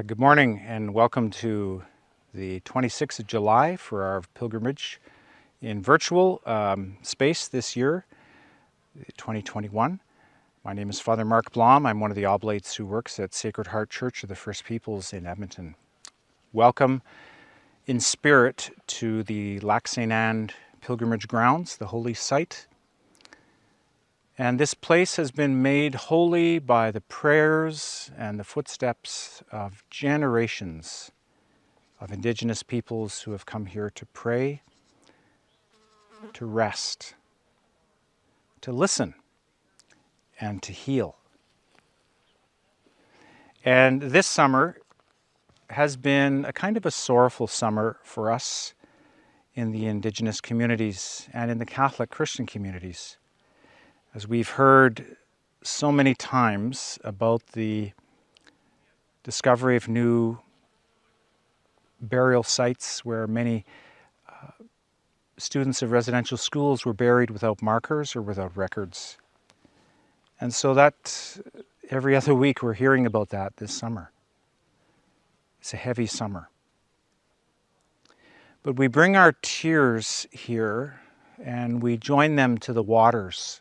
Good morning and welcome to the 26th of July for our pilgrimage in virtual space this year, 2021. My name is Father Mark Blom. I'm one of the oblates who works at Sacred Heart Church of the First Peoples in Edmonton. Welcome in spirit to the Lac St. Anne pilgrimage grounds, the holy site. And this place has been made holy by the prayers and the footsteps of generations of Indigenous peoples who have come here to pray, to rest, to listen, and to heal. And this summer has been a kind of a sorrowful summer for us in the Indigenous communities and in the Catholic Christian communities, as we've heard so many times about the discovery of new burial sites where many students of residential schools were buried without markers or without records. And so that every other week we're hearing about that this summer. It's a heavy summer. But we bring our tears here and we join them to the waters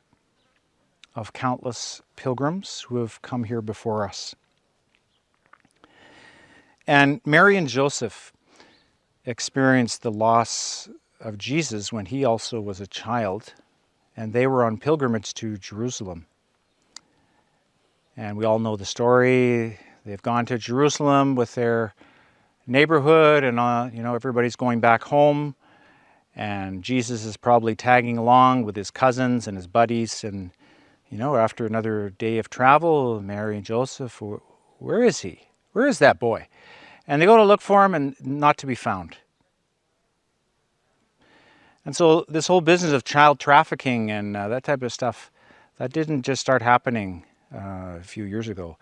of countless pilgrims who have come here before us. And Mary and Joseph experienced the loss of Jesus when he also was a child, and they were on pilgrimage to Jerusalem. And we all know the story. They've gone to Jerusalem with their neighborhood, and everybody's going back home, and Jesus is probably tagging along with his cousins and his buddies, and after another day of travel, Mary and Joseph, where is he? Where is that boy? And they go to look for him and not to be found. And so this whole business of child trafficking and that type of stuff, that didn't just start happening a few years ago.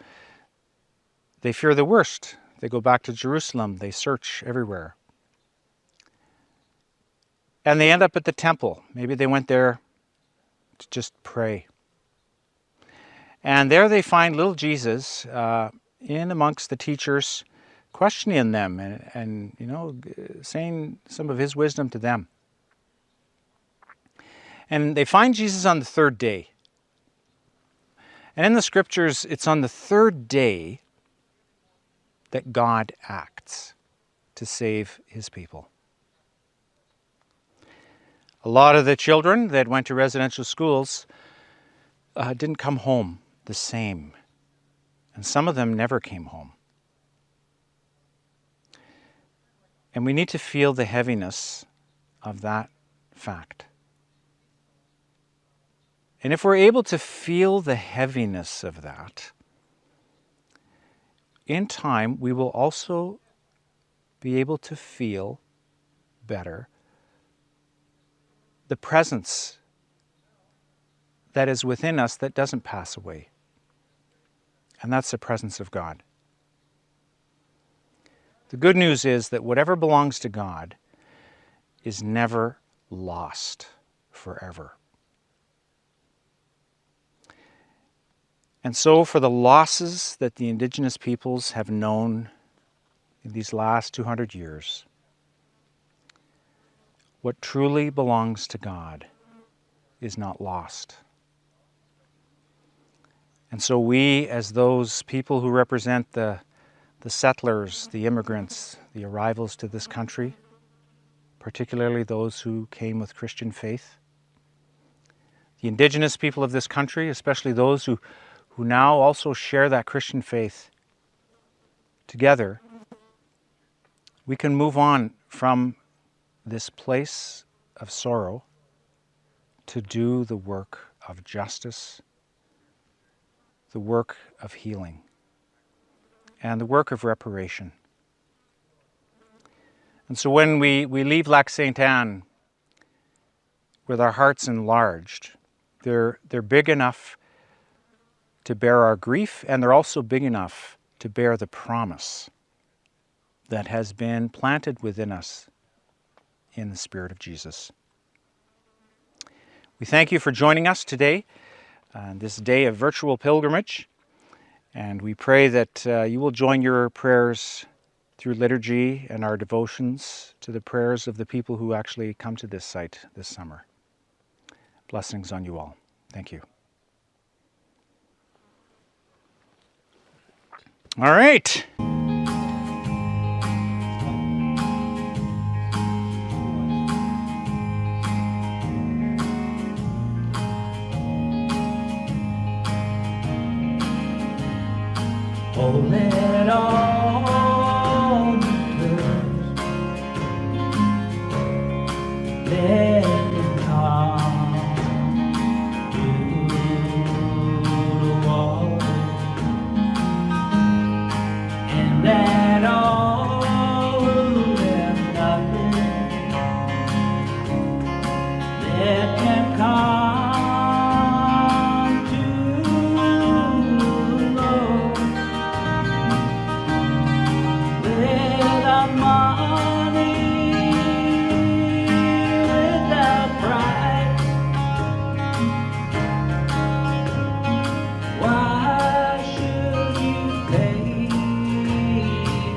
They fear the worst. They go back to Jerusalem. They search everywhere. And they end up at the temple. Maybe they went there to just pray. And there they find little Jesus in amongst the teachers, questioning them and saying some of his wisdom to them. And they find Jesus on the third day. And in the scriptures, it's on the third day that God acts to save his people. A lot of the children that went to residential schools didn't come home the same. And some of them never came home. And we need to feel the heaviness of that fact. And if we're able to feel the heaviness of that, in time we will also be able to feel better the presence that is within us that doesn't pass away. And that's the presence of God. The good news is that whatever belongs to God is never lost forever. And so for the losses that the Indigenous peoples have known in these last 200 years, what truly belongs to God is not lost. And so we, as those people who represent the settlers, the immigrants, the arrivals to this country, particularly those who came with Christian faith, the Indigenous people of this country, especially those who now also share that Christian faith, together, we can move on from this place of sorrow to do the work of justice, the work of healing, and the work of reparation. And so when we leave Lac St. Anne with our hearts enlarged, they're big enough to bear our grief, and they're also big enough to bear the promise that has been planted within us in the Spirit of Jesus. We thank you for joining us today on this day of virtual pilgrimage. And we pray that you will join your prayers through liturgy and our devotions to the prayers of the people who actually come to this site this summer. Blessings on you all. Thank you. All right. Oh, let all the birds, let them come to the water, and let all who have nothing, let them come to the Lord. Without money, without pride, why should you pay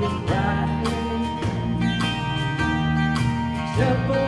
the price? Except for